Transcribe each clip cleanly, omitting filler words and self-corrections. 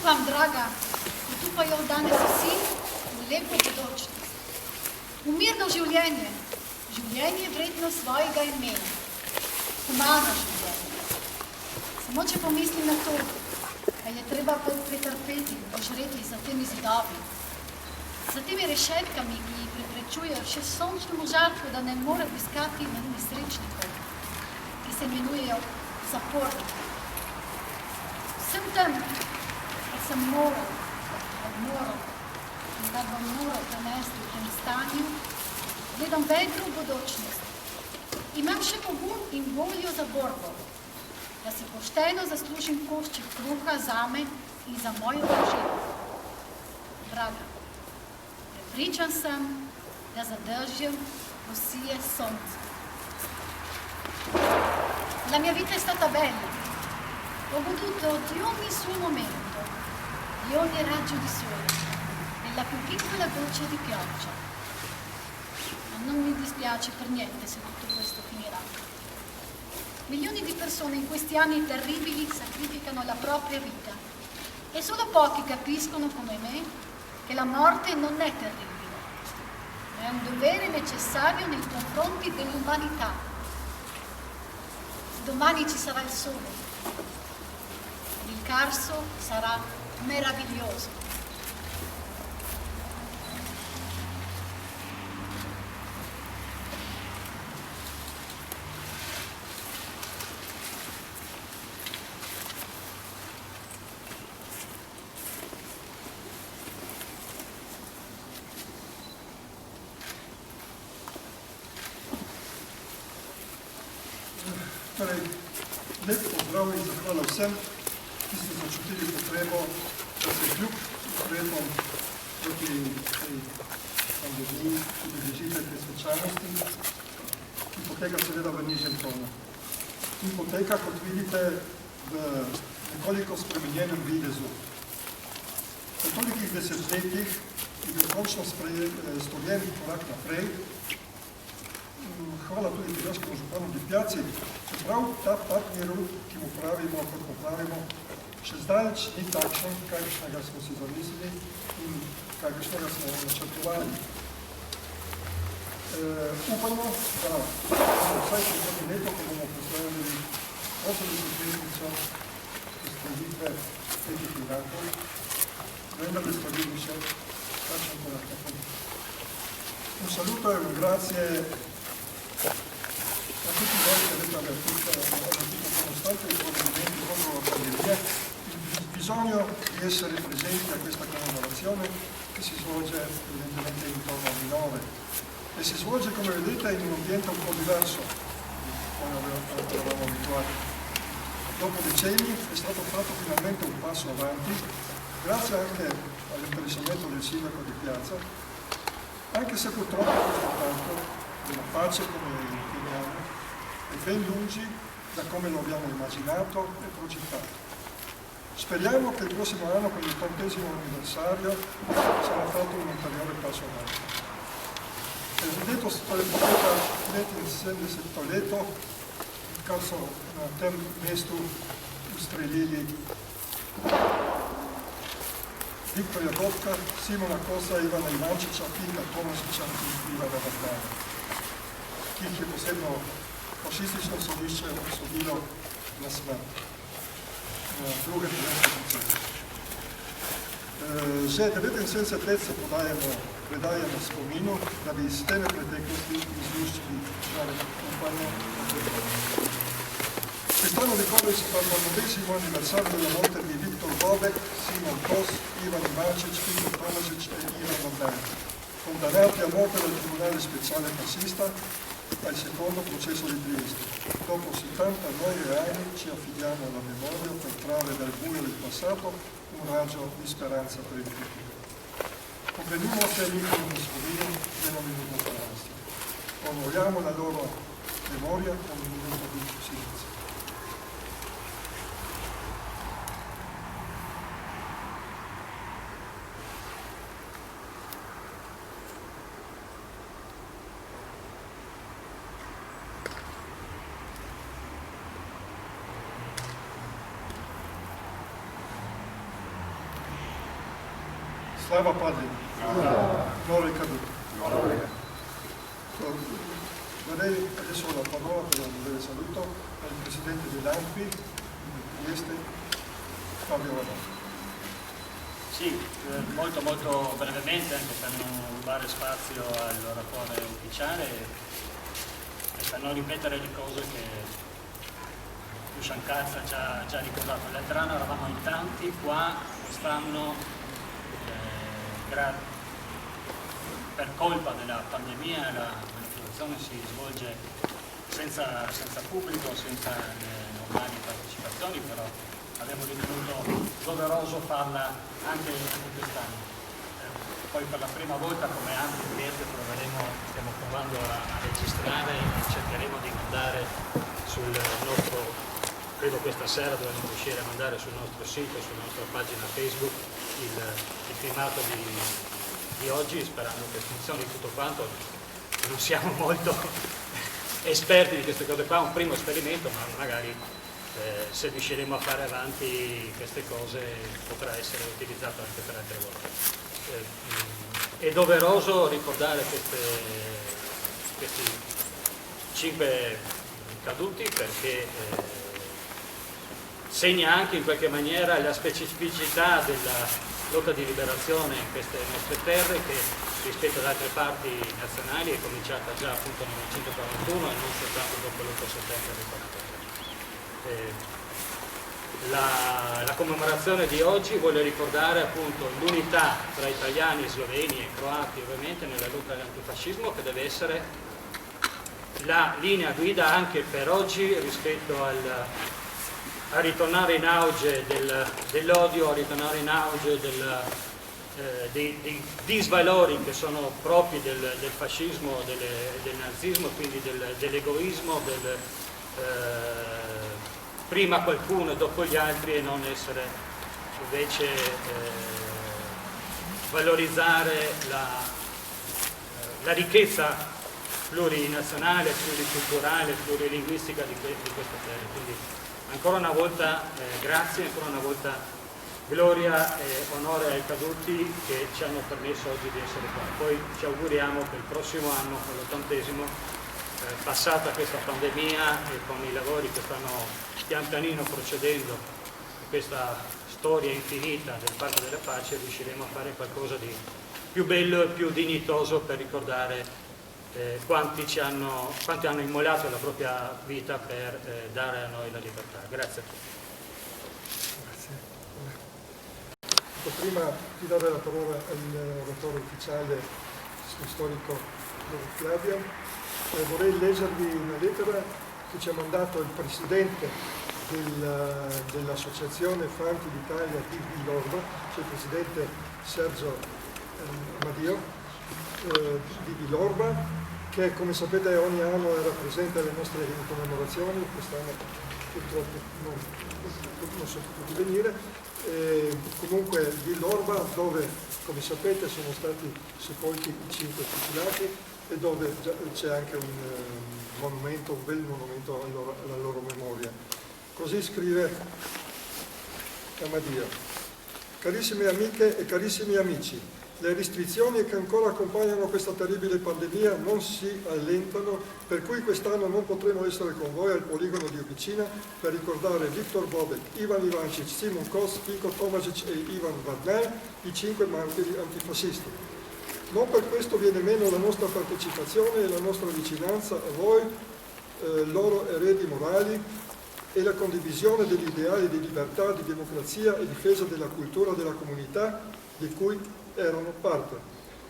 Upam, draga, da tu pa jo danes vsi v lepo bodočnost. V mirno življenje, življenje vredno svojega imena, humano življenje. Samo če pomislim na to, da je treba pretrpeti, požreti za temi zidovi, za temi rešetkami, ki jih preprečujejo še sončnemu žarku, da ne more obiskati nesrečnikov, ki se imenujejo zaporniki. Vsem tem, kar sem moral in kar bom moral prenesti v tem stanju, gledam vedro v bodočnost. Imam še pogum in voljo za borbo, da si pošteno zaslužim košček kruha zame in za mojo družino. Draga, prepričan sem, da zadržim prosije sonce. La mia vita è stata bella. Ho goduto di ogni suo momento, di ogni raggio di sole, della più piccola goccia di pioggia. Ma non mi dispiace per niente se tutto questo finirà. Milioni di persone in questi anni terribili sacrificano la propria vita e solo pochi capiscono, come me, che la morte non è terribile, ma è un dovere necessario nei confronti dell'umanità. Domani ci sarà il sole. Il Carso sarà meraviglioso. Lep pozdrav in zahvala vsem, ki ste začutili potrebo, da se kljub ukrepom proti tej pandemiji udeležite te svečanosti in poteka seveda v nižjem tonu. In poteka, kot vidite, v nekoliko spremenjenem videzu. Po tolikih desetletjih je bil končno storjen korak naprej. Hvala tudi Piroškemu županu Lipjaci, čeprav ta pak miru, ki mu pravimo, kot mu pravimo, še zdaleč ni takšen, kakšnega smo si zamislili in kakšnega smo načrtovali. Upamo, da vsaj prihodnje leto, ko bomo proslavili 80-letnico ustanovitve petih migrantov, vendar da storimo še kakšen korak naprej. Un saluto e un grazie a tutti voi che avete avvertito nonostante i provvedimenti contro la pandemia il bisogno di essere presenti a questa commemorazione che si svolge evidentemente intorno al 9 e si svolge, come vedete, in un ambiente un po' diverso come eravamo abituati. Dopo decenni è stato fatto finalmente un passo avanti grazie anche all'interessamento del sindaco di Piazza, anche se purtroppo questo tanto della pace come chiamiamo è ben lungi da come lo abbiamo immaginato e progettato. Speriamo che il prossimo anno, con il 80° anniversario, sarà fatto un ulteriore passo avanti. Presidente to leto, kar so na tem mestu ustrelili Viktorja Dobka, Simona Kosa, Ivana Ivančiča, Pika Tomašiča in Ivana Bardana, ki jih je posebno fašistično sodišče obsodilo na smrt na drugem procesu. Že 79 let se predajemo spominu, da bi iz teme preteklosti izluščili žale upanje. Quest'anno ricorre il 79° anniversario della morte di Viktor Bobek, Simon Kos, Ivan Ivančić, Pika Tomašić e Ivan Bardana, condannati a morte dal Tribunale Speciale Fascista al secondo processo di Trieste. Dopo 79 anni ci affidiamo alla memoria per trarre dal buio del passato un raggio di speranza per il futuro. Conveniamo che amici mussolini nella minuto palazzo. Onoriamo la loro memoria con un minuto di silenzio. Slava Padri. Gloria ai caduti. Darei adesso la parola per un breve saluto al presidente dell'ANPI di Este, Fabio Radon. Sì, molto brevemente, anche per non rubare spazio all'oratore ufficiale e per non ripetere le cose che Dusan Cazza ci ha ricordato. L'altro anno eravamo in tanti, qua quest'anno per colpa della pandemia la manifestazione si svolge senza pubblico, senza le normali partecipazioni, però abbiamo ritenuto doveroso farla anche quest'anno. Poi per la prima volta, come anche stiamo provando a registrare e cercheremo di mandare sul nostro, credo questa sera dovremo riuscire a mandare sul nostro sito, sulla nostra pagina Facebook il filmato di oggi, sperando che funzioni tutto quanto. Non siamo molto esperti di queste cose qua, è un primo esperimento, ma magari se riusciremo a fare avanti queste cose potrà essere utilizzato anche per altre volte. È doveroso ricordare questi 5 caduti perché segna anche in qualche maniera la specificità della lotta di liberazione in queste nostre terre che rispetto ad altre parti nazionali è cominciata già appunto nel 1941 e non soltanto dopo l'8 settembre del 1943. La commemorazione di oggi vuole ricordare appunto l'unità tra italiani, sloveni e croati ovviamente nella lotta all'antifascismo, che deve essere la linea guida anche per oggi rispetto a ritornare in auge dell'odio, a ritornare in auge dei disvalori che sono propri del fascismo, del nazismo, quindi dell'egoismo, prima qualcuno e dopo gli altri, e non essere invece valorizzare la ricchezza plurinazionale, pluriculturale, plurilinguistica di queste terre. Quindi ancora una volta grazie, ancora una volta gloria e onore ai caduti che ci hanno permesso oggi di essere qua. Poi ci auguriamo che il prossimo anno, con l'80°, passata questa pandemia e con i lavori che stanno pian pianino procedendo in questa storia infinita del Parco della Pace, riusciremo a fare qualcosa di più bello e più dignitoso per ricordare quanti hanno immolato la propria vita per dare a noi la libertà. Grazie a tutti. Grazie. Prima di dare la parola all'oratore ufficiale storico Flavio, vorrei leggervi una lettera che ci ha mandato il presidente dell'Associazione Franchi d'Italia di Villorba, cioè il presidente Sergio Amadio di Villorba, che come sapete ogni anno era presente alle nostre commemorazioni, quest'anno purtroppo non sono potuti venire. Comunque Villorba, dove come sapete sono stati sepolti i 5 fucilati e dove c'è anche un bel monumento alla loro memoria. Così scrive Amadio: carissime amiche e carissimi amici, le restrizioni che ancora accompagnano questa terribile pandemia non si allentano, per cui quest'anno non potremo essere con voi al poligono di Opicina per ricordare Viktor Bobek, Ivan Ivancic, Simon Kos, Vinko Tomasic e Ivan Varnaj, i 5 martiri antifascisti. Non per questo viene meno la nostra partecipazione e la nostra vicinanza a voi, loro eredi morali, e la condivisione degli ideali di libertà, di democrazia e difesa della cultura della comunità di cui erano parte.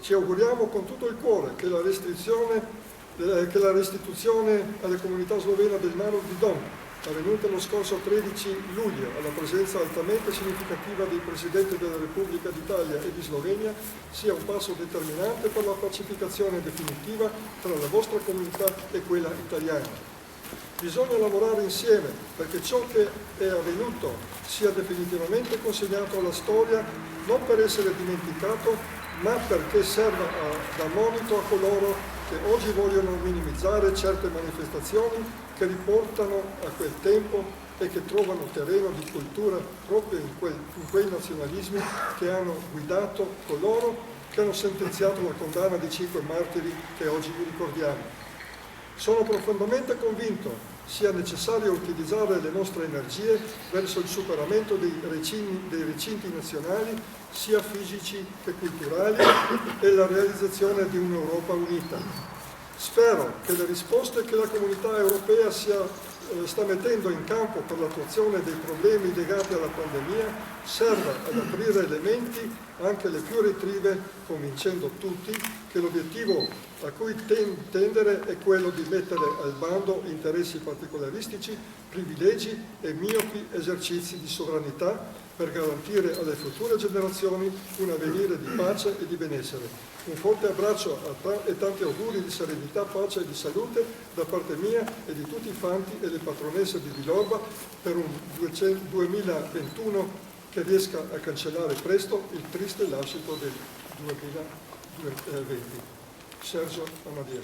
Ci auguriamo con tutto il cuore che la restituzione alla comunità slovena del Maro di Don, avvenuta lo scorso 13 luglio alla presenza altamente significativa dei Presidenti della Repubblica d'Italia e di Slovenia, sia un passo determinante per la pacificazione definitiva tra la vostra comunità e quella italiana. Bisogna lavorare insieme perché ciò che è avvenuto sia definitivamente consegnato alla storia, non per essere dimenticato, ma perché serva da monito a coloro che oggi vogliono minimizzare certe manifestazioni che riportano a quel tempo e che trovano terreno di cultura proprio in quei nazionalismi che hanno guidato coloro che hanno sentenziato la condanna di 5 martiri che oggi vi ricordiamo. Sono profondamente convinto sia necessario utilizzare le nostre energie verso il superamento dei recinti nazionali, sia fisici che culturali, e la realizzazione di un'Europa unita. Spero che le risposte che la comunità europea sta mettendo in campo per l'attuazione dei problemi legati alla pandemia serva ad aprire le menti, anche le più retrive, convincendo tutti che l'obiettivo a cui tendere è quello di mettere al bando interessi particolaristici, privilegi e miopi esercizi di sovranità per garantire alle future generazioni un avvenire di pace e di benessere. Un forte abbraccio e tanti auguri di serenità, pace e di salute da parte mia e di tutti i fanti e le patronesse di Villorba per un 2021 che riesca a cancellare presto il triste lascito del 2020. Sergio Amadio,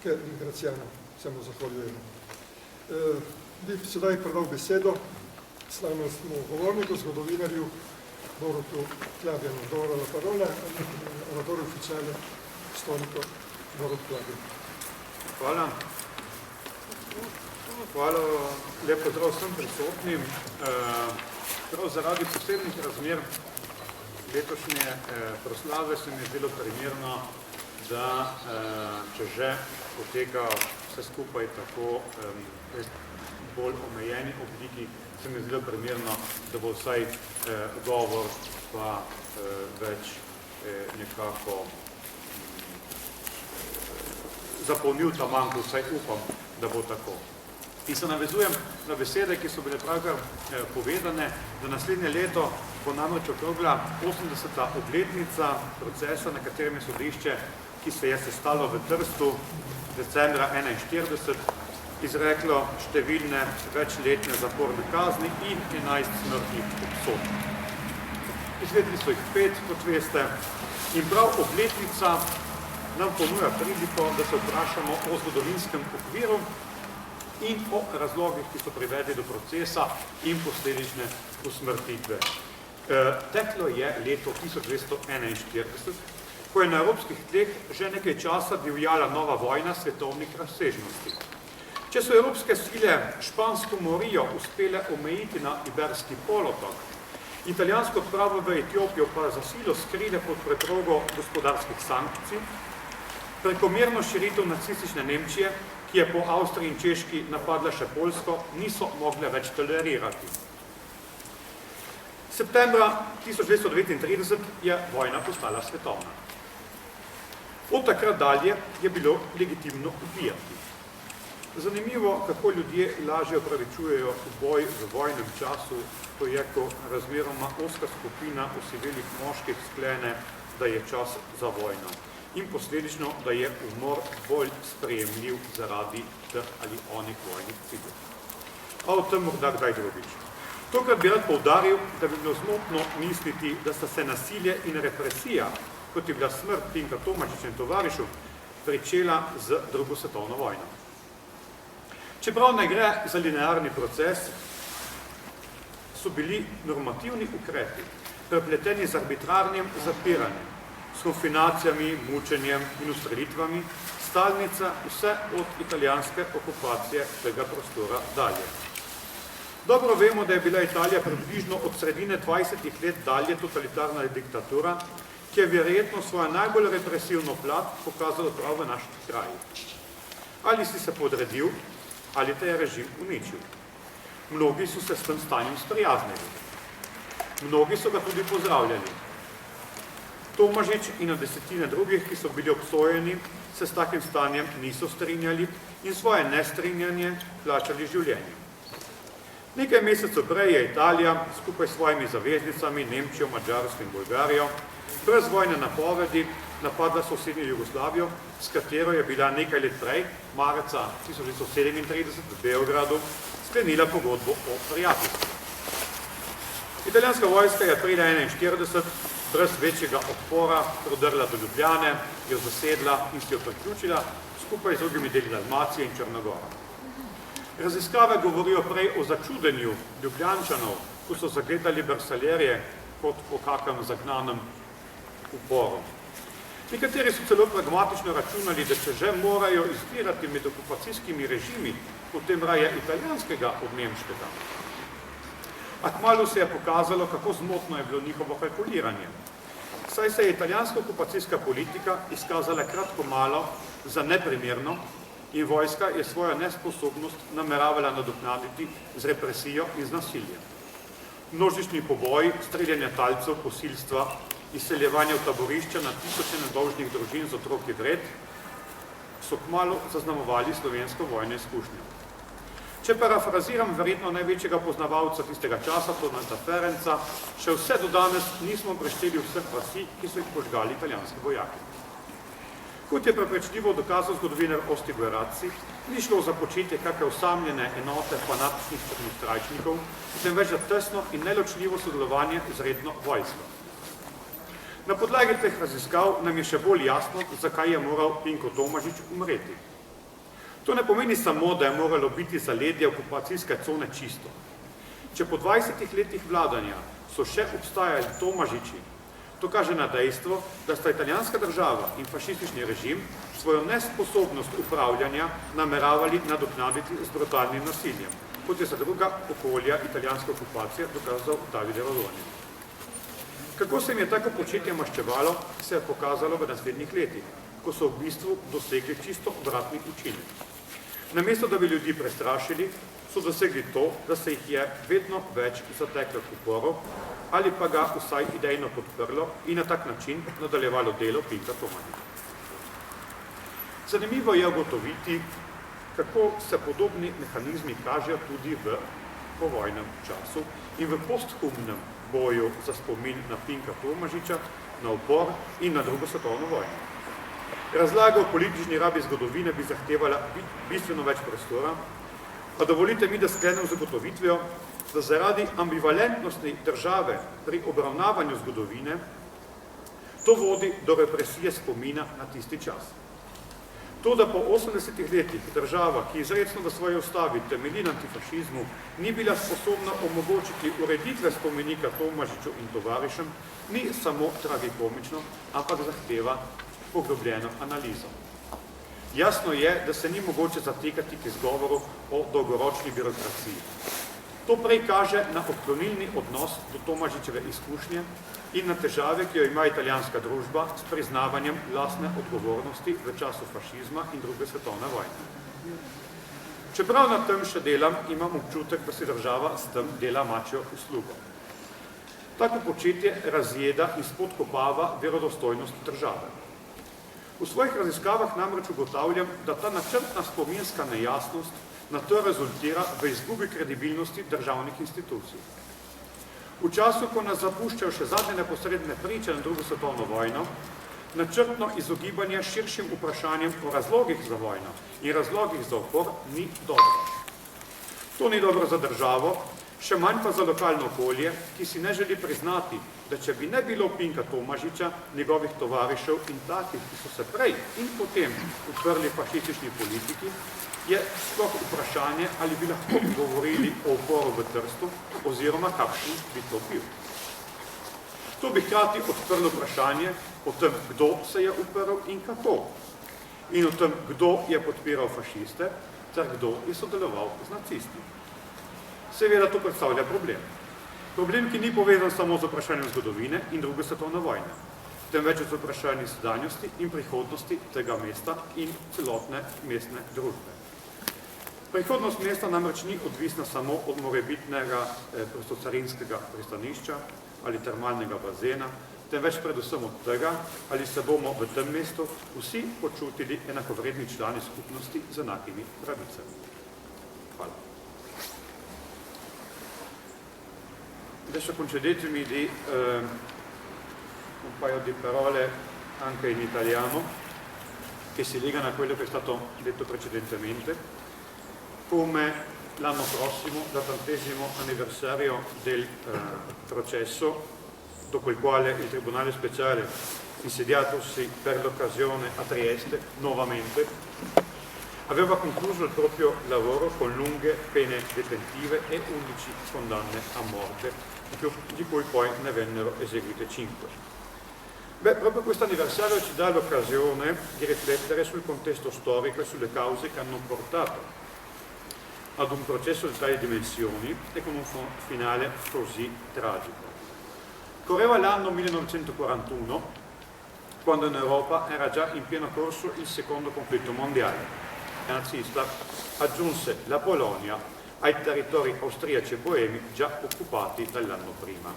che ringraziamo, siamo zahvaljujemo. Bi sedaj predal besedo slavnostnemu govorniku, zgodovinarju Borutu Klabjanu. Dora la parola, oratore ufficiale, storico Borut Klabjan. Hvala. Hvala, lep pozdrav vsem prisotnim. Prav zaradi posebnih razmer letošnje proslave se mi je zdelo primerno, da če že poteka vse skupaj tako bolj omejeni obliki, se mi je zdelo primerno, da bo vsaj govor pa več nekako zapolnil ta manjko, vsaj upam, da bo tako. In se navezujem na besede, ki so bile pravkar povedane, da naslednje leto bo namreč okrogla 80. obletnica procesa, na katerem je sodišče, ki se je sestalo v Trstu decembra 1941, izreklo številne večletne zaporne kazni in 11 smrtnih obsodb. Izvedli so jih 5, kot veste, in prav obletnica nam ponuja priliko, da se vprašamo o zgodovinskem okviru in o razlogih, ki so privedli do procesa in posledične usmrtitve. Teklo je leto 1241, ko je na evropskih tleh že nekaj časa divjala nova vojna svetovnih razsežnosti. Če so evropske sile špansko morijo uspele omejiti na Iberski polotok, italijansko odpravo v Etiopijo pa za silo skrile pod preprogo gospodarskih sankcij, prekomerno širitev nacistične Nemčije, ki je po Avstriji in Češki napadla še Poljsko, niso mogle več tolerirati. Septembra 1939 je vojna postala svetovna. Od takrat dalje je bilo legitimno ubijati. Zanimivo, kako ljudje lažje opravičujejo boj v vojnem času, to je, ko razmeroma ozka skupina osivelih moških sklene, da je čas za vojno. In posledično, da je umor bolj sprejemljiv zaradi teh ali onih vojnih ciljev. A o tem morda kdaj drugič. Tokrat bi rad poudaril, da bi bilo zmotno misliti, da sta se nasilje in represija, kot je bila smrt Tinka Tomačiča in tovarišev, pričela z drugo svetovno vojno. Čeprav ne gre za linearni proces, so bili normativni ukrepi prepleteni z arbitrarnim zapiranjem, s konfinacijami, mučenjem in ustrelitvami, stalnica vse od italijanske okupacije tega prostora dalje. Dobro vemo, da je bila Italija približno od sredine 20 let dalje totalitarna diktatura, ki je verjetno svojo najbolj represivno plat pokazala prav v naših krajih. Ali si se podredil, ali te je režim uničil. Mnogi so se s tem stanjem sprijaznili. Mnogi so ga tudi pozdravljali. Tomažič in na desetine drugih, ki so bili obsojeni, se s takim stanjem niso strinjali in svoje nestrinjanje plačali življenjem. Nekaj mesecev prej je Italija skupaj s svojimi zaveznicami, Nemčijo, Madžarsko in Bolgarijo, brez vojne napovedi napadla sosednjo Jugoslavijo, s katero je bila nekaj let prej, marca 1937 v Beogradu, sklenila pogodbo o prijateljstvu. Italijanska vojska je aprila 1941 brez večjega odpora prodrla do Ljubljane, jo zasedla in si jo priključila skupaj z drugimi deli Dalmacije in Črnogora. Raziskave govorijo prej o začudenju Ljubljančanov, ko so zagledali Bersalerje kot po kakem zagnanem uporu. Nekateri so celo pragmatično računali, da če že morajo izbirati med okupacijskimi režimi, potem raje italijanskega od nemškega. A kmalu se je pokazalo, kako zmotno je bilo njihovo kalkuliranje. Saj se je italijanska okupacijska politika izkazala kratko malo za neprimerno in vojska je svojo nesposobnost nameravala nadoknaditi z represijo in z nasiljem. Množični poboji, streljanje talcev, posilstva, izseljevanje v taborišča na tisoče nedolžnih družin z otroki vred so kmalu zaznamovali slovensko vojno izkušnjo. Če parafraziram verjetno največjega poznavalca tistega časa, Toneta Ferenca, še vse do danes nismo prešteli vseh vasi, ki so jih požgali italijanski vojaki. Kot je prepričljivo dokazal zgodovinar Osti Guerazzi, ni šlo za početje kakšne osamljene enote fanatičnih črnostrajčnikov, temveč za tesno in neločljivo sodelovanje z redno vojsko. Na podlagi teh raziskav nam je še bolj jasno, zakaj je moral Pinko Tomažič umreti. To ne pomeni samo, da je moralo biti zaledje okupacijske cone čisto. Če po 20 letih vladanja so še obstajali Tomažiči, to kaže na dejstvo, da sta italijanska država in fašistični režim svojo nesposobnost upravljanja nameravali nadoknaditi z brutalnim nasiljem, kot je za druga okolja italijanske okupacije dokazal Davide Rodoni. Kako se jim je tako početje maščevalo, se je pokazalo v naslednjih letih, ko so v bistvu dosegli čisto obratni učinek. Namesto, da bi ljudi prestrašili, so dosegli to, da se jih je vedno več zateklo k uporu ali pa ga vsaj idejno podprlo in na tak način nadaljevalo delo Pinka Tomažiča. Zanimivo je ugotoviti, kako se podobni mehanizmi kažejo tudi v povojnem času in v posthumnem boju za spomin na Pinka Tomažiča, na upor in na drugo svetovno vojno. Razlaga o politični rabi zgodovine bi zahtevala bistveno več prostora, pa dovolite mi, da sklenem z ugotovitvijo, da zaradi ambivalentnosti države pri obravnavanju zgodovine to vodi do represije spomina na tisti čas. To, da po 80 letih država, ki izrecno v svoji ustavi temelji na antifašizmu, ni bila sposobna omogočiti ureditve spomenika Tomažiču in tovarišem, ni samo tragikomično, ampak zahteva poglobljeno analizo. Jasno je, da se ni mogoče zatekati k izgovoru o dolgoročni birokraciji. To prej kaže na odklonilni odnos do Tomažičeve izkušnje in na težave, ki jo ima italijanska družba s priznavanjem lastne odgovornosti v času fašizma in druge svetovne vojne. Čeprav na tem še delam, imam občutek, da si država s tem dela mačjo uslugo. Tako početje razjeda in spodkopava verodostojnost države. V svojih raziskavah namreč ugotavljam, da ta načrtna spominska nejasnost na to rezultira v izgubi kredibilnosti državnih institucij. V času, ko nas zapuščajo še zadnje neposredne priče na drugo svetovno vojno, načrtno izogibanje širšim vprašanjem o razlogih za vojno in razlogih za upor ni dobro. To ni dobro za državo, še manj pa za lokalno okolje, ki si ne želi priznati, da če bi ne bilo Pinka Tomažiča, njegovih tovarišev in takih, ki so se prej in potem uprli fašistični politiki, je sploh vprašanje, ali bi lahko govorili o uporu v Trstu oziroma kakšen bi to bil. To bi hkrati odprlo vprašanje o tem, kdo se je uprl in kako, in o tem, kdo je podpiral fašiste, ter kdo je sodeloval z nacisti. Seveda to predstavlja problem. Problem, ki ni povezan samo z vprašanjem zgodovine in druge svetovne vojne, temveč z vprašanjem sedanjosti in prihodnosti tega mesta in celotne mestne družbe. Prihodnost mesta namreč ni odvisna samo od morebitnega prostocarinskega pristanišča ali termalnega bazena, temveč predvsem od tega, ali se bomo v tem mestu vsi počutili enakovredni člani skupnosti z enakimi pravicami. Hvala. Adesso concedetemi di un paio di parole anche in italiano che si legano a quello che è stato detto precedentemente. Come l'anno prossimo, dal 30° anniversario del processo dopo il quale il Tribunale Speciale, insediatosi per l'occasione a Trieste, nuovamente, aveva concluso il proprio lavoro con lunghe pene detentive e 11 condanne a morte, di cui poi ne vennero eseguite 5. Beh, proprio questo anniversario ci dà l'occasione di riflettere sul contesto storico e sulle cause che hanno portato ad un processo di tali dimensioni e con un finale così tragico. Correva l'anno 1941, quando in Europa era già in pieno corso il secondo conflitto mondiale. Il nazista aggiunse la Polonia ai territori austriaci e boemi già occupati dall'anno prima.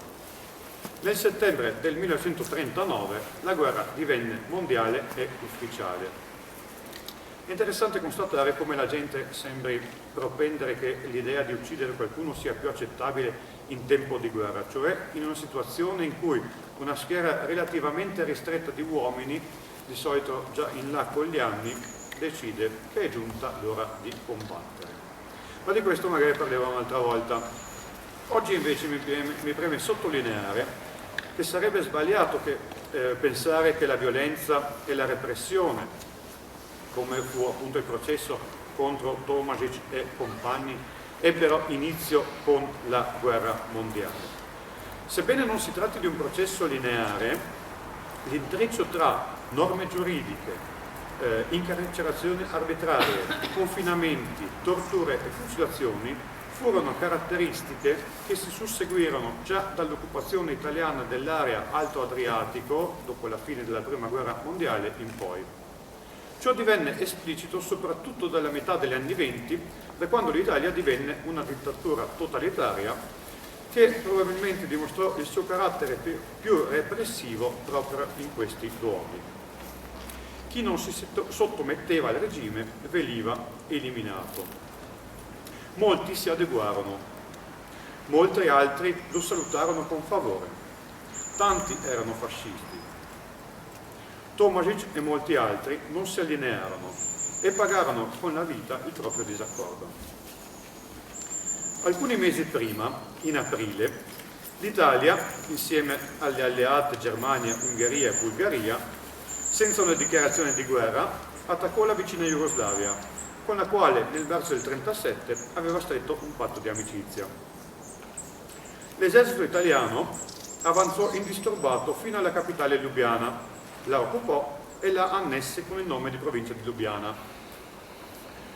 Nel settembre del 1939 la guerra divenne mondiale e ufficiale. È interessante constatare come la gente sembri propendere che l'idea di uccidere qualcuno sia più accettabile in tempo di guerra, cioè in una situazione in cui una schiera relativamente ristretta di uomini, di solito già in là con gli anni, decide che è giunta l'ora di combattere. Ma di questo magari parlerò un'altra volta. Oggi invece mi preme sottolineare che sarebbe sbagliato pensare che la violenza e la repressione, come fu appunto il processo contro Tomašić e compagni, ebbero inizio con la guerra mondiale. Sebbene non si tratti di un processo lineare, l'intreccio tra norme giuridiche, incarcerazioni arbitrarie, confinamenti, torture e fucilazioni furono caratteristiche che si susseguirono già dall'occupazione italiana dell'area Alto Adriatico, dopo la fine della Prima Guerra Mondiale, in poi. Ciò divenne esplicito soprattutto dalla metà degli anni '20, da quando l'Italia divenne una dittatura totalitaria che probabilmente dimostrò il suo carattere più repressivo proprio in questi luoghi. Chi non si sottometteva al regime veniva eliminato. Molti si adeguarono, molti altri lo salutarono con favore. Tanti erano fascisti. Tomašić e molti altri non si allinearono e pagarono con la vita il proprio disaccordo. Alcuni mesi prima, in aprile, l'Italia, insieme alle alleate Germania, Ungheria e Bulgaria, senza una dichiarazione di guerra, attaccò la vicina Jugoslavia, con la quale nel marzo del 1937 aveva stretto un patto di amicizia. L'esercito italiano avanzò indisturbato fino alla capitale Lubiana, la occupò e la annesse con il nome di provincia di Lubiana.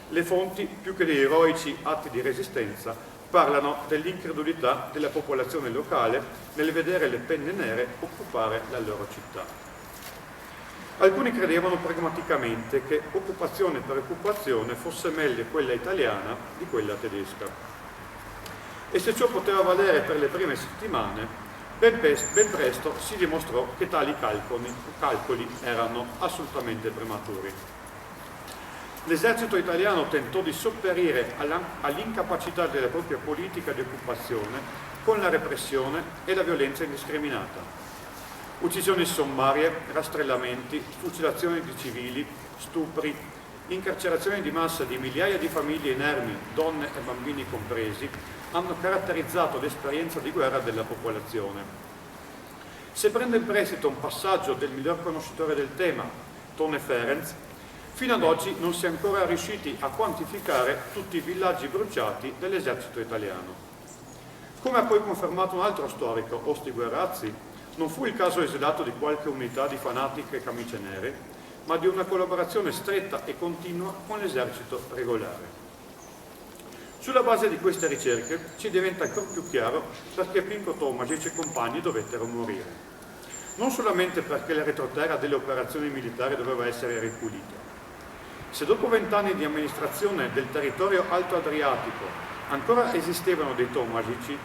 Le fonti, più che di eroici atti di resistenza, parlano dell'incredulità della popolazione locale nel vedere le penne nere occupare la loro città. Alcuni credevano pragmaticamente che occupazione per occupazione fosse meglio quella italiana di quella tedesca. E se ciò poteva valere per le prime settimane, ben presto si dimostrò che tali calcoli erano assolutamente prematuri. L'esercito italiano tentò di sopperire all'incapacità della propria politica di occupazione con la repressione e la violenza indiscriminata. Uccisioni sommarie, rastrellamenti, fucilazioni di civili, stupri, incarcerazioni di massa di migliaia di famiglie inermi, donne e bambini compresi, hanno caratterizzato l'esperienza di guerra della popolazione. Se prende in prestito un passaggio del miglior conoscitore del tema, Tone Ferenc, fino ad oggi non si è ancora riusciti a quantificare tutti i villaggi bruciati dall'esercito italiano. Come ha poi confermato un altro storico, Osti Guerrazzi, non fu il caso isolato di qualche unità di fanatiche camicie nere, ma di una collaborazione stretta e continua con l'esercito regolare. Sulla base di queste ricerche ci diventa ancora più chiaro perché Pinko Tomašić e compagni dovettero morire. Non solamente perché la retroterra delle operazioni militari doveva essere ripulita. Se dopo 20 anni di amministrazione del territorio Alto Adriatico ancora esistevano dei Tomašić,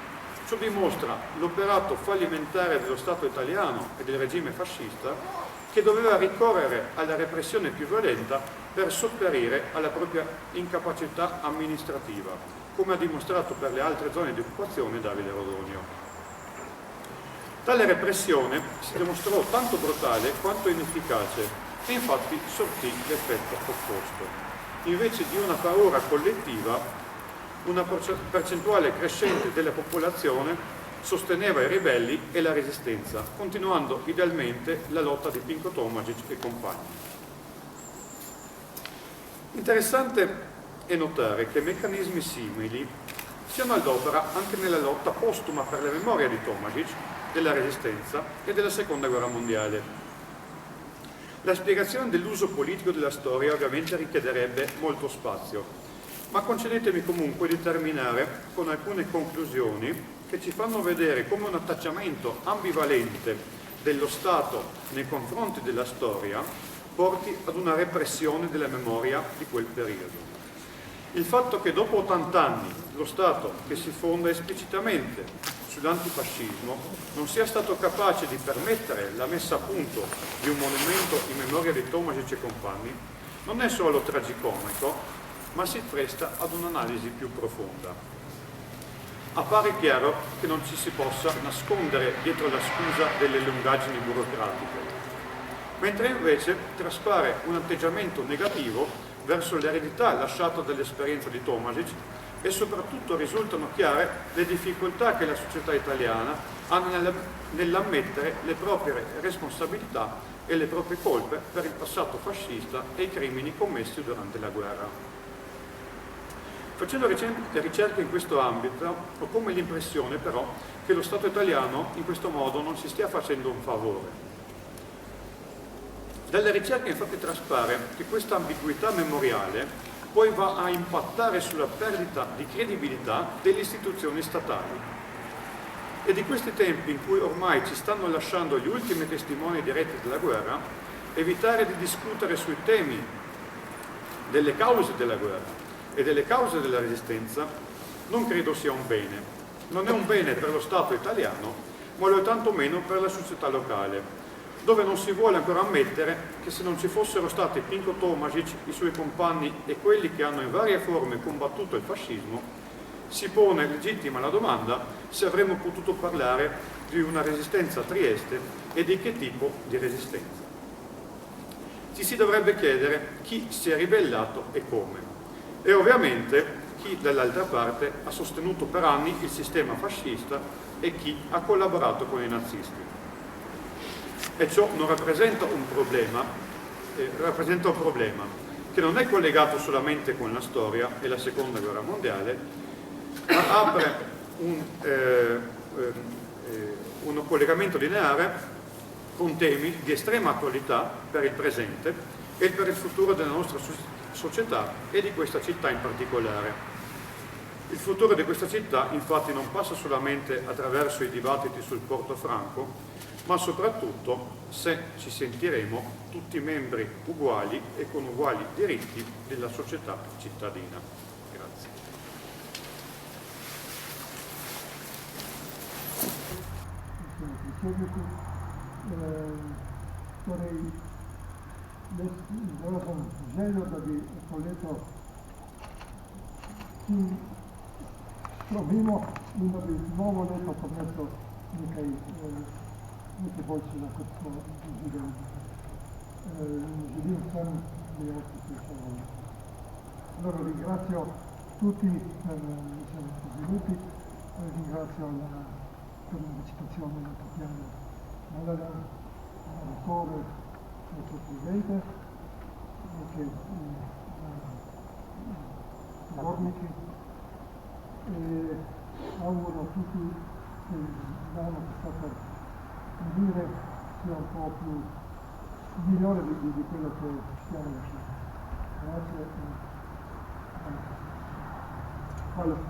ciò dimostra l'operato fallimentare dello Stato italiano e del regime fascista che doveva ricorrere alla repressione più violenta per sopperire alla propria incapacità amministrativa, come ha dimostrato per le altre zone di occupazione Davide Rodonio. Tale repressione si dimostrò tanto brutale quanto inefficace e infatti sortì l'effetto opposto. Invece di una paura collettiva, una percentuale crescente della popolazione sosteneva i ribelli e la resistenza, continuando idealmente la lotta di Pinko Tomašić e compagni. Interessante è notare che meccanismi simili siano all'opera anche nella lotta postuma per la memoria di Tomašić, della resistenza e della Seconda Guerra Mondiale. La spiegazione dell'uso politico della storia ovviamente richiederebbe molto spazio, ma concedetemi comunque di terminare con alcune conclusioni che ci fanno vedere come un atteggiamento ambivalente dello Stato nei confronti della storia porti ad una repressione della memoria di quel periodo. Il fatto che dopo 80 anni lo Stato, che si fonda esplicitamente sull'antifascismo, non sia stato capace di permettere la messa a punto di un monumento in memoria di Tomašić e compagni, non è solo tragicomico, ma si presta ad un'analisi più profonda. Appare chiaro che non ci si possa nascondere dietro la scusa delle lungaggini burocratiche, mentre invece traspare un atteggiamento negativo verso l'eredità lasciata dall'esperienza di Tomašić e soprattutto risultano chiare le difficoltà che la società italiana ha nell'ammettere le proprie responsabilità e le proprie colpe per il passato fascista e i crimini commessi durante la guerra. Facendo ricerche in questo ambito ho come l'impressione però che lo Stato italiano in questo modo non si stia facendo un favore. Dalle ricerche infatti traspare che questa ambiguità memoriale poi va a impattare sulla perdita di credibilità delle istituzioni statali. E di questi tempi in cui ormai ci stanno lasciando gli ultimi testimoni diretti della guerra, evitare di discutere sui temi delle cause della guerra e delle cause della resistenza non credo sia un bene. Non è un bene per lo Stato italiano, ma lo è tantomeno per la società locale, dove non si vuole ancora ammettere che se non ci fossero stati Pinko Tomašić, i suoi compagni e quelli che hanno in varie forme combattuto il fascismo, si pone legittima la domanda se avremmo potuto parlare di una resistenza a Trieste e di che tipo di resistenza. Ci si dovrebbe chiedere chi si è ribellato e come, e ovviamente chi dall'altra parte ha sostenuto per anni il sistema fascista e chi ha collaborato con i nazisti. E ciò non rappresenta un problema, rappresenta un problema che non è collegato solamente con la storia e la Seconda Guerra Mondiale, ma apre un collegamento lineare con temi di estrema attualità per il presente e per il futuro della nostra società e di questa città in particolare. Il futuro di questa città infatti non passa solamente attraverso i dibattiti sul Porto Franco, ma soprattutto se ci sentiremo tutti membri uguali e con uguali diritti della società cittadina. Grazie. Izrazila sam želju da bi leto čim probimo in da bi novo leto prineslo nekaj boljšega, kot smo doživeli. Želim vsem dejavci srečno. Allora ringrazio tutti per essere venuti, ringrazio per la partecipazione a Tatiana Malaran, all'autore, al Presidente, anche Gorniki, e auguro a tutti che l'anno che sta per venire sia un po' più migliore di quello che stiamo lasciando. Grazie. Allora.